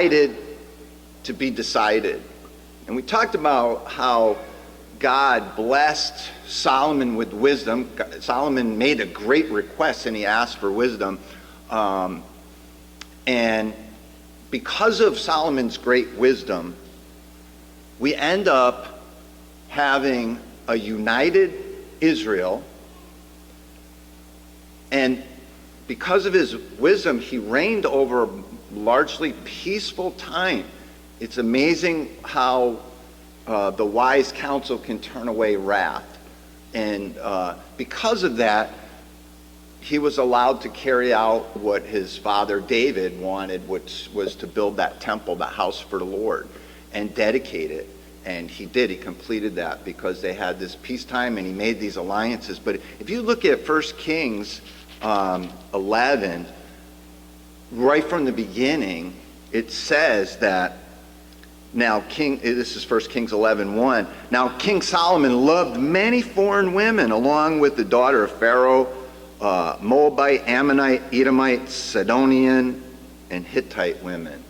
To be decided. And we talked about how God blessed Solomon with wisdom. Solomon made a great request and he asked for wisdom. And because of Solomon's great wisdom, we end up having a united Israel. And because of his wisdom, he reigned over a largely peaceful time. It's amazing how the wise counsel can turn away wrath. And because of that, he was allowed to carry out what his father David wanted, which was to build that temple, the house for the Lord, and dedicate it. And he did. He completed that because they had this peacetime and he made these alliances. But if you look at 1 Kings 11, right from the beginning, it says that this is 1 Kings 11:1. Now King Solomon loved many foreign women, along with the daughter of Pharaoh, Moabite, Ammonite, Edomite, Sidonian, and Hittite women,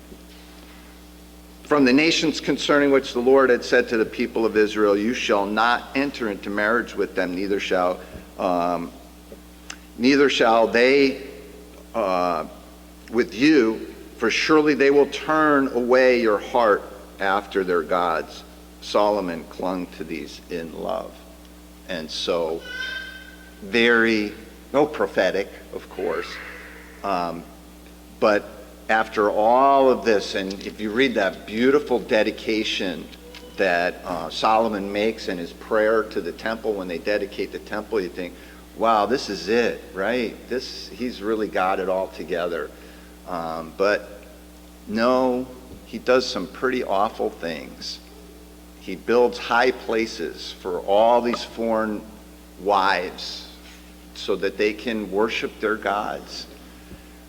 from the nations concerning which the Lord had said to the people of Israel, you shall not enter into marriage with them, neither shall they with you, for surely they will turn away your heart after their gods. Solomon clung to these in love. And so, prophetic, of course, but after all of this, and if you read that beautiful dedication that Solomon makes in his prayer to the temple when they dedicate the temple, you think, wow, this is it, right? He's really got it all together. But no, he does some pretty awful things. He builds high places for all these foreign wives so that they can worship their gods.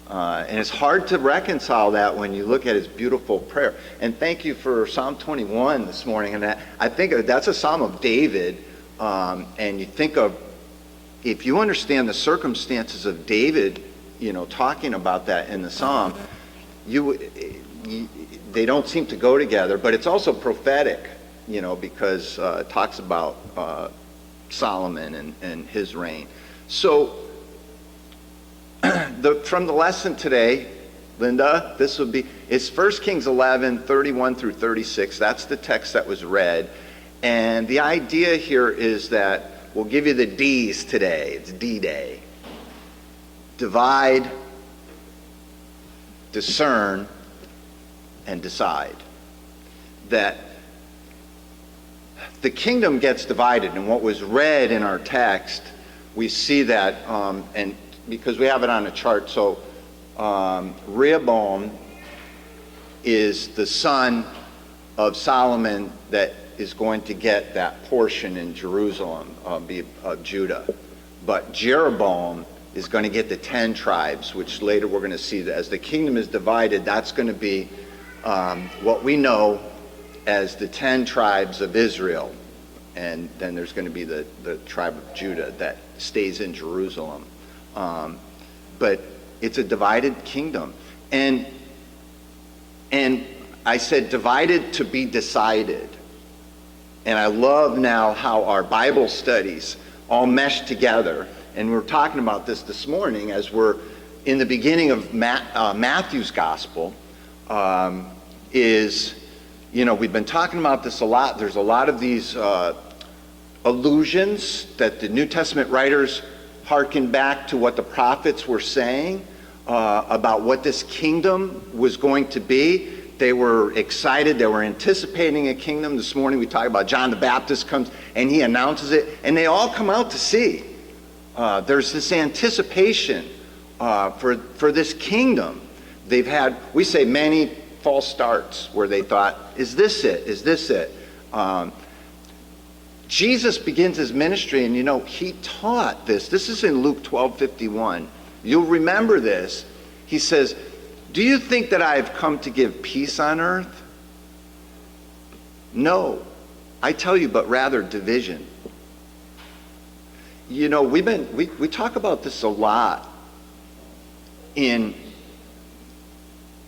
And it's hard to reconcile that when you look at his beautiful prayer. And thank you for Psalm 21 this morning. And I think that's a Psalm of David. And you think of, if you understand the circumstances of David, talking about that in the Psalm, they don't seem to go together. But it's also prophetic, because it talks about Solomon and his reign. So, from the lesson today, Linda, it's 1 Kings 11, 31 through 36. That's the text that was read. And the idea here is that we'll give you the D's today. It's D-Day. Divide, discern, and decide. That the kingdom gets divided. And what was read in our text, we see that, and because we have it on a chart. So Rehoboam is the son of Solomon that is going to get that portion in Jerusalem of Judah. But Jeroboam is going to get the 10 tribes, which later we're going to see that as the kingdom is divided, that's going to be what we know as the 10 tribes of Israel. And then there's going to be the tribe of Judah that stays in Jerusalem. But it's a divided kingdom. And I said divided to be decided. And I love now how our Bible studies all mesh together. And we're talking about this morning as we're in the beginning of Matthew's gospel. We've been talking about this a lot. There's a lot of these allusions that the New Testament writers harken back to what the prophets were saying about what this kingdom was going to be. They were excited. They were anticipating a kingdom. This morning we talk about John the Baptist comes and he announces it, and they all come out to see. There's this anticipation for this kingdom. They've had, we say, many false starts where they thought, is this it? Is this it? Jesus begins his ministry, and he taught this. This is in Luke 12:51. You'll remember this. He says, do you think that I've come to give peace on earth? No, I tell you, but rather division. We talk about this a lot in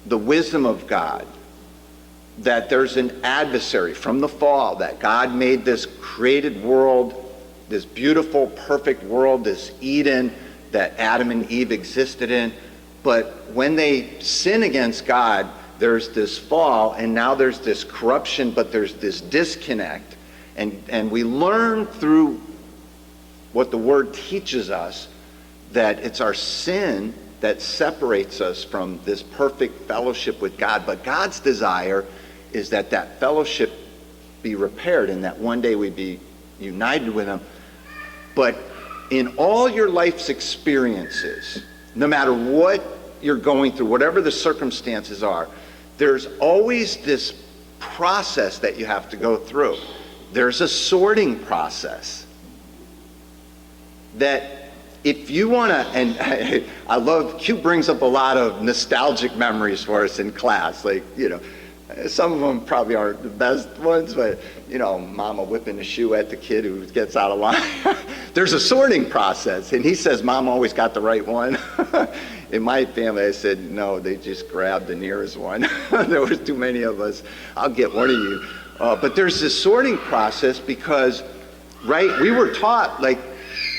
the wisdom of God. that there's an adversary from the fall, that God made this created world, this beautiful, perfect world, this Eden that Adam and Eve existed in. But when they sin against God, there's this fall, and now there's this corruption, but there's this disconnect. And we learn through what the Word teaches us that it's our sin that separates us from this perfect fellowship with God. But God's desire is that that fellowship be repaired and that one day we be united with Him. But in all your life's experiences, no matter what you're going through, whatever the circumstances are, there's always this process that you have to go through. There's a sorting process that if you want to, and I love, Q brings up a lot of nostalgic memories for us in class. Like, some of them probably aren't the best ones, but, mama whipping a shoe at the kid who gets out of line. There's a sorting process, and he says mom always got the right one. In my family, I said, no, they just grabbed the nearest one. There was too many of us. I'll get one of you. But there's this sorting process because, right, we were taught, like,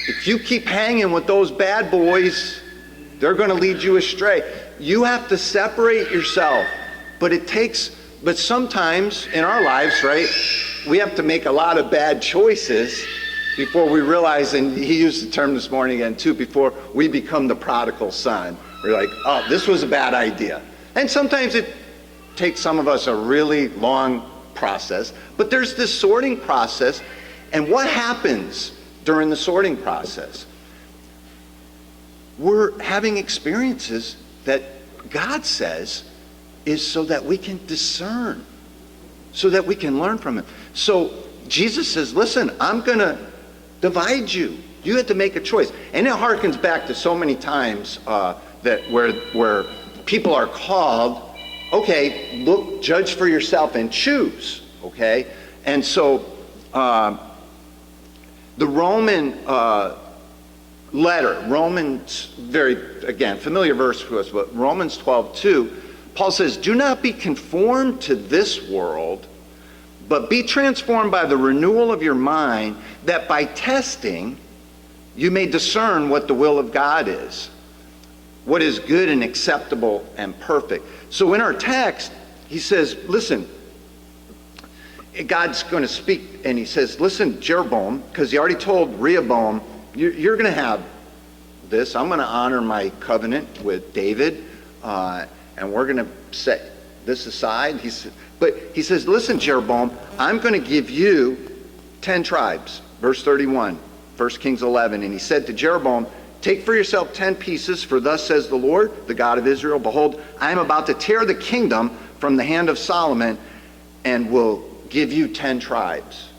if you keep hanging with those bad boys, they're going to lead you astray. You have to separate yourself. But sometimes in our lives, right, we have to make a lot of bad choices before we realize, and he used the term this morning again too, before we become the prodigal son. We're like, oh, this was a bad idea. And sometimes it takes some of us a really long process, but there's this sorting process. And what happens during the sorting process? We're having experiences that God says is so that we can discern, so that we can learn from Him. So Jesus says, listen, I'm going to divide you. You have to make a choice. And it harkens back to so many times that where people are called, okay, look, judge for yourself and choose, okay? And so the Roman letter, Romans, very, again, familiar verse for us, but Romans 12:2, Paul says, do not be conformed to this world, but be transformed by the renewal of your mind, that by testing you may discern what the will of God is, what is good and acceptable and perfect. So in our text, he says, listen, God's going to speak, and he says, listen, Jeroboam, because he already told Rehoboam, you're going to have this. I'm going to honor my covenant with David, and we're going to set this aside. But he says, listen, Jeroboam, I'm going to give you 10 tribes. Verse 31, 1 Kings 11. And he said to Jeroboam, take for yourself 10 pieces, for thus says the Lord, the God of Israel, behold, I am about to tear the kingdom from the hand of Solomon and will give you 10 tribes.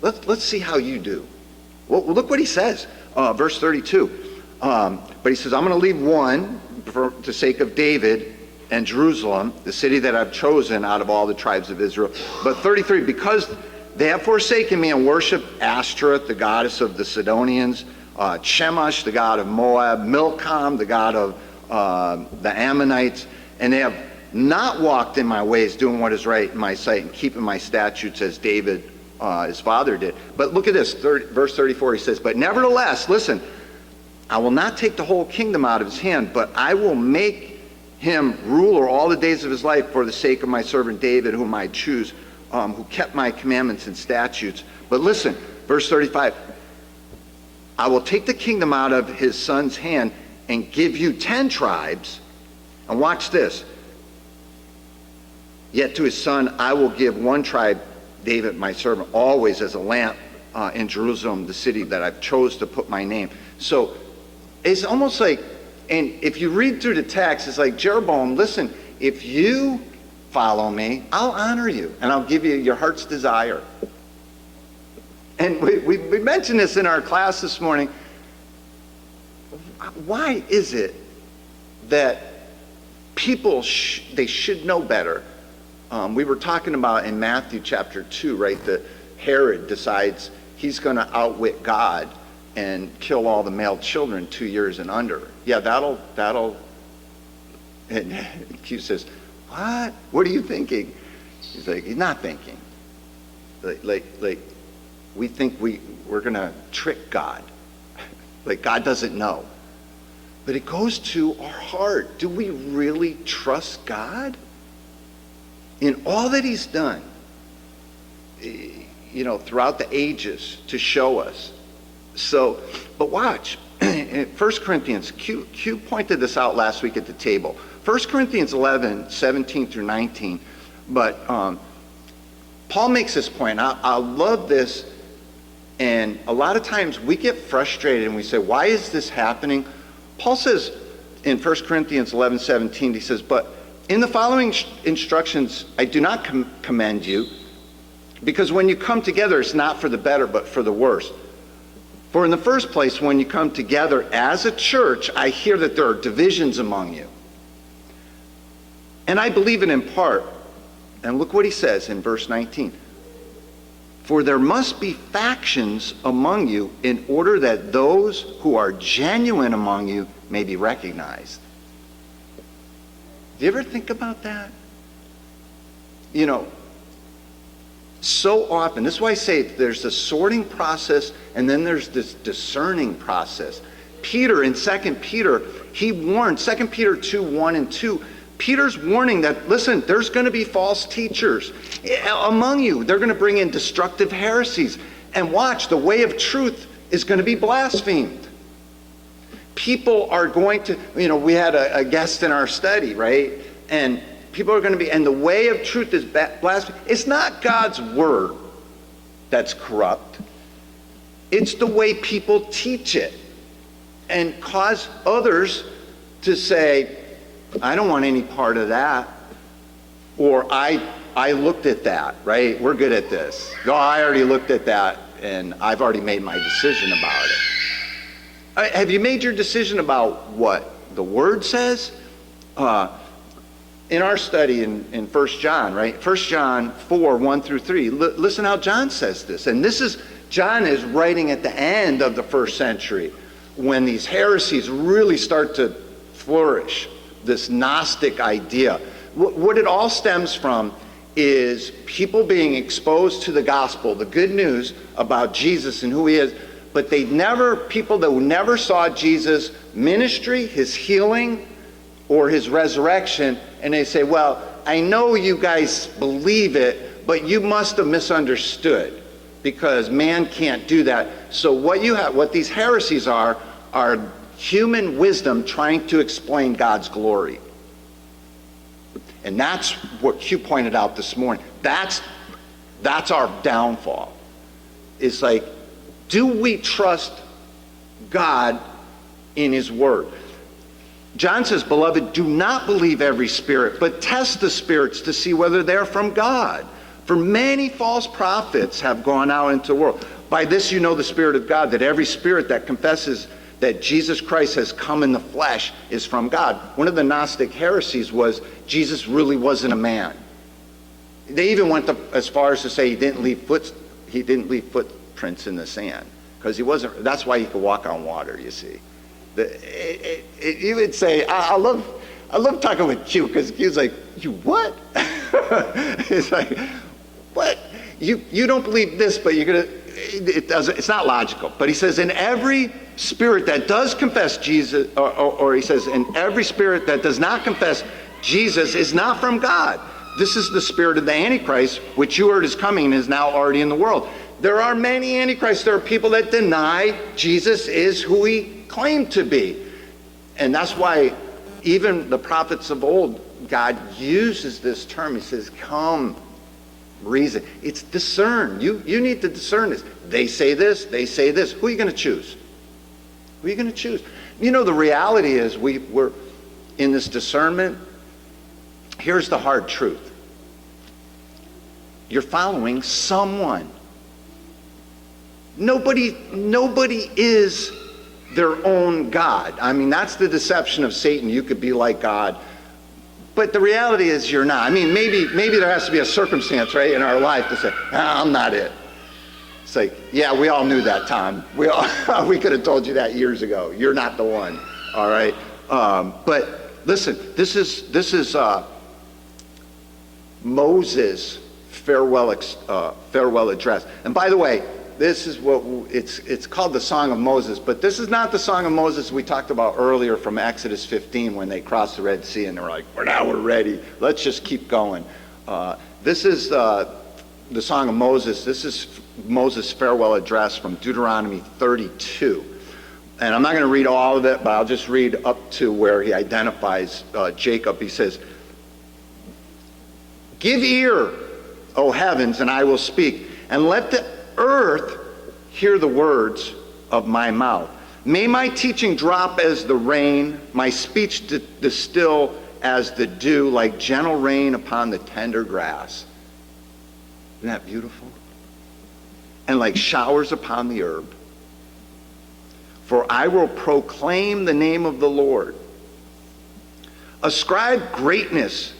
Let's see how you do. Well, look what he says, verse 32. But he says, I'm going to leave one for the sake of David and Jerusalem, the city that I've chosen out of all the tribes of Israel. But 33, because they have forsaken me and worshiped Ashtoreth, the goddess of the Sidonians, Chemosh, the god of Moab, Milcom, the god of the Ammonites, and they have not walked in my ways, doing what is right in my sight, and keeping my statutes as David, his father, did. But look at this, verse 34, he says, but nevertheless, listen, I will not take the whole kingdom out of his hand, but I will make him ruler all the days of his life for the sake of my servant David, whom I choose, who kept my commandments and statutes. But listen, verse 35, I will take the kingdom out of his son's hand and give you 10 tribes. And watch this. Yet to his son I will give one tribe, David my servant, always as a lamp in Jerusalem, the city that I've chose to put my name. So it's almost like, and if you read through the text, it's like, Jeroboam, listen, if you follow me, I'll honor you, and I'll give you your heart's desire. And we mentioned this in our class this morning. Why is it that people, they should know better? We were talking about in Matthew chapter 2, right, that Herod decides he's going to outwit God and kill all the male children 2 years and under. Yeah, that'll, and Q says, what? What are you thinking? He's like, he's not thinking. Like we think we're going to trick God. Like God doesn't know. But it goes to our heart. Do we really trust God? In all that he's done, throughout the ages to show us. So, but watch. 1 Corinthians, Q pointed this out last week at the table. 1 Corinthians 11, 17 through 19. But Paul makes this point. I love this. And a lot of times we get frustrated and we say, why is this happening? Paul says in 1 Corinthians 11, 17, he says, but in the following instructions, I do not commend you, because when you come together, it's not for the better, but for the worse. For in the first place, when you come together as a church, I hear that there are divisions among you. And I believe it in part. And look what he says in verse 19. For there must be factions among you in order that those who are genuine among you may be recognized. Do you ever think about that? So often, this is why I say there's the sorting process and then there's this discerning process. Peter in 2 Peter, he warned, 2 Peter 2, 1 and 2, Peter's warning that, listen, there's going to be false teachers among you. They're going to bring in destructive heresies. And watch, the way of truth is going to be blasphemed. People are going to, we had a guest in our study, right? And people are going to be, and the way of truth is blasphemed. It's not God's word that's corrupt. It's the way people teach it and cause others to say, I don't want any part of that. Or I looked at that, right? We're good at this. No, I already looked at that and I've already made my decision about it. Have you made your decision about what the Word says? In our study in 1 John, right? 1 John 4, 1 through 3. Listen how John says this. And John is writing at the end of the first century when these heresies really start to flourish. This Gnostic idea. What it all stems from is people being exposed to the gospel, the good news about Jesus and who he is, but people that never saw Jesus' ministry, his healing, or his resurrection, and they say, well, I know you guys believe it, but you must have misunderstood, because man can't do that. So what these heresies are human wisdom trying to explain God's glory. And that's what Q pointed out this morning. That's our downfall. It's like, do we trust God in his word? John says, beloved, do not believe every spirit, but test the spirits to see whether they're from God. For many false prophets have gone out into the world. By this you know the Spirit of God, that every spirit that confesses that Jesus Christ has come in the flesh is from God. One of the Gnostic heresies was Jesus really wasn't a man. They even went as far as to say he didn't leave footprints in the sand, because he wasn't. That's why he could walk on water. You see, you would say, I love talking with Q, because Q's like, you what? It's like, what? You don't believe this, but you're gonna. It's not logical. But he says, in every spirit that does confess Jesus, or he says, in every spirit that does not confess Jesus is not from God. This is the spirit of the Antichrist, which you heard is coming and is now already in the world. There are many Antichrists. There are people that deny Jesus is who he claimed to be. And that's why even the prophets of old, God uses this term. He says, come, reason. It's discern. You need to discern this. They say this, they say this. Who are you going to choose? Who are you going to choose? The reality is we're in this discernment. Here's the hard truth. You're following someone. Nobody is their own God. I mean, that's the deception of Satan. You could be like God. But the reality is you're not. I mean, maybe there has to be a circumstance, right, in our life to say, I'm not it. It's like, yeah, we all knew that, Tom. We could have told you that years ago. You're not the one, all right? But listen, this is Moses' farewell address. And by the way, this is what it's called the Song of Moses, but this is not the Song of Moses we talked about earlier from Exodus 15 when they crossed the Red Sea and they were like, now we're ready. Let's just keep going. This is the Song of Moses. This is Moses' farewell address from Deuteronomy 32. And I'm not going to read all of it, but I'll just read up to where he identifies Jacob. He says, "Give ear, O heavens, and I will speak, and let the earth hear the words of my mouth. May my teaching drop as the rain, my speech distill as the dew, like gentle rain upon the tender grass." Isn't that beautiful? "And like showers upon the herb. For I will proclaim the name of the Lord. Ascribe greatness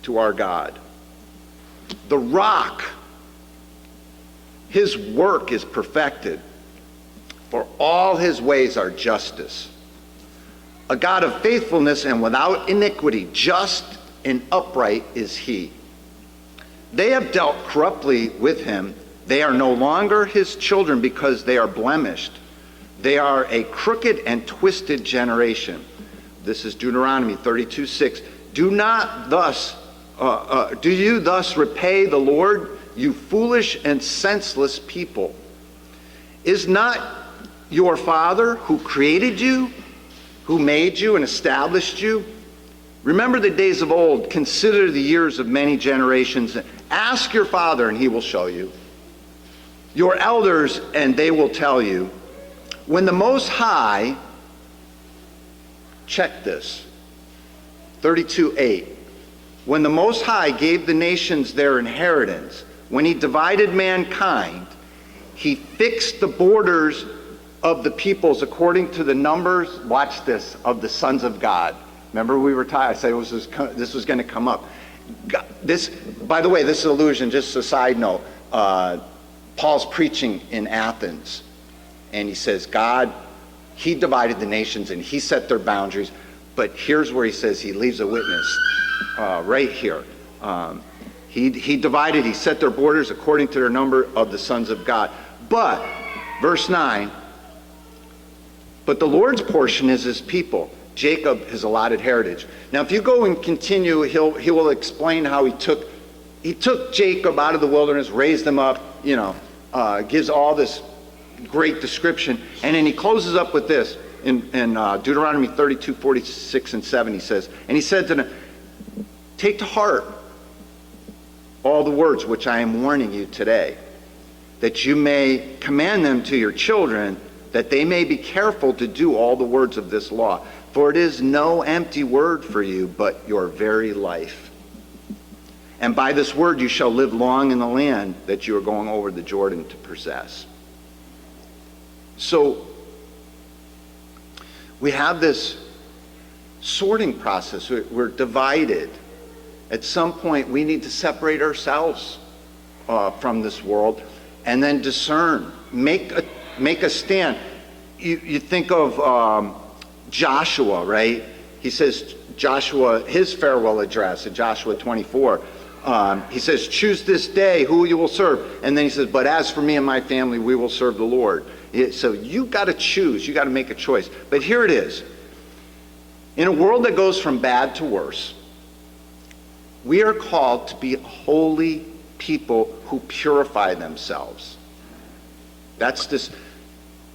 to our God. The rock, his work is perfected, for all his ways are justice. A God of faithfulness and without iniquity, just and upright is he. They have dealt corruptly with him. They are no longer his children because they are blemished. They are a crooked and twisted generation." This is Deuteronomy 32:6. Do you thus repay the Lord, you foolish and senseless people? Is not your Father who created you, who made you and established you? Remember the days of old, consider the years of many generations. Ask your father and he will show you. Your elders and they will tell you. When the Most High, check this, 32:8. When the Most High gave the nations their inheritance, when he divided mankind, he fixed the borders of the peoples according to the numbers, watch this, of the sons of God. Remember we were talking, I said this was going to come up. This, by the way, this is an allusion, just a side note. Paul's preaching in Athens, and he says God, he divided the nations and he set their boundaries, but here's where he says he leaves a witness right here. He divided, he set their borders according to their number of the sons of God. But, verse 9, but the Lord's portion is his people. Jacob his allotted heritage. Now if you go and continue, he will explain how he took Jacob out of the wilderness, raised him up, gives all this great description, and then he closes up with this in Deuteronomy 32:46 and 7. He says, and he said to them, "Take to heart all the words which I am warning you today, that you may command them to your children, that they may be careful to do all the words of this law. For it is no empty word for you, but your very life. And by this word you shall live long in the land that you are going over the Jordan to possess." So we have this sorting process. We're divided. At some point we need to separate ourselves from this world and then discern, make a stand. You think of Joshua, right? He says, Joshua, his farewell address in Joshua 24, he says, "Choose this day who you will serve." And then he says, "But as for me and my family, we will serve the Lord." So you got to choose. You got to make a choice. But here it is. In a world that goes from bad to worse, we are called to be holy people who purify themselves. That's this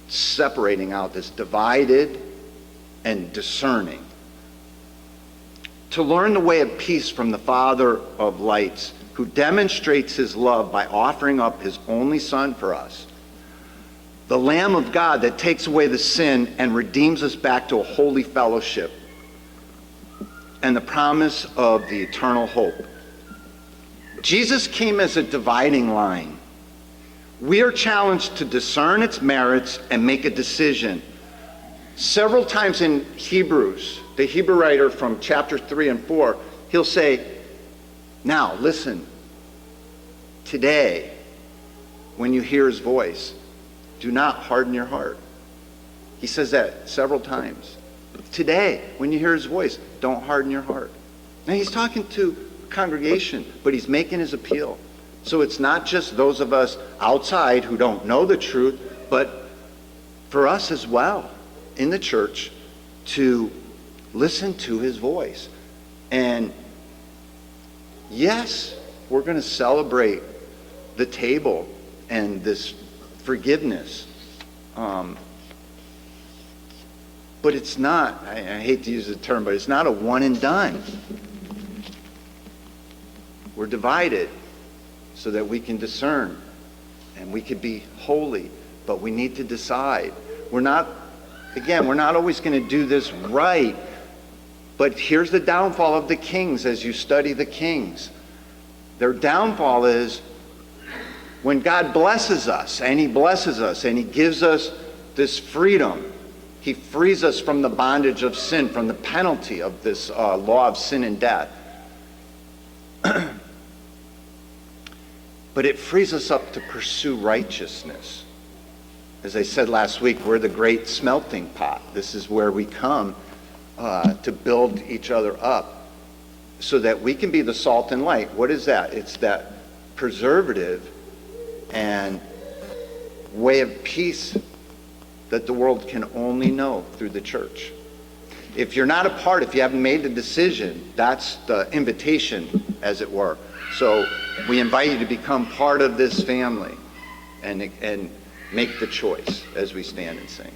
separating out, this divided and discerning. To learn the way of peace from the Father of lights, who demonstrates his love by offering up his only Son for us, the Lamb of God that takes away the sin and redeems us back to a holy fellowship, and the promise of the eternal hope. Jesus came as a dividing line. We are challenged to discern its merits and make a decision. Several times in Hebrews, the Hebrew writer from chapter 3 and 4, he'll say, "Now listen, today, when you hear his voice, do not harden your heart." He says that several times. Today, when you hear his voice, don't harden your heart. Now he's talking to congregation, but he's making his appeal. So it's not just those of us outside who don't know the truth, but for us as well in the church to listen to his voice. And yes, we're going to celebrate the table and this forgiveness. But it's not, I hate to use the term, but it's not a one and done. We're divided so that we can discern and we can be holy, but we need to decide. We're not always going to do this right, but here's the downfall of the kings as you study the kings. Their downfall is when God blesses us, and he blesses us, and he gives us this freedom. He frees us from the bondage of sin, from the penalty of this law of sin and death. But it frees us up to pursue righteousness. As I said last week, we're the great smelting pot. This is where we come to build each other up so that we can be the salt and light. What is that? It's that preservative and way of peace that the world can only know through the church. If you're not a part, if you haven't made the decision, that's the invitation, as it were. So we invite you to become part of this family and make the choice as we stand and sing.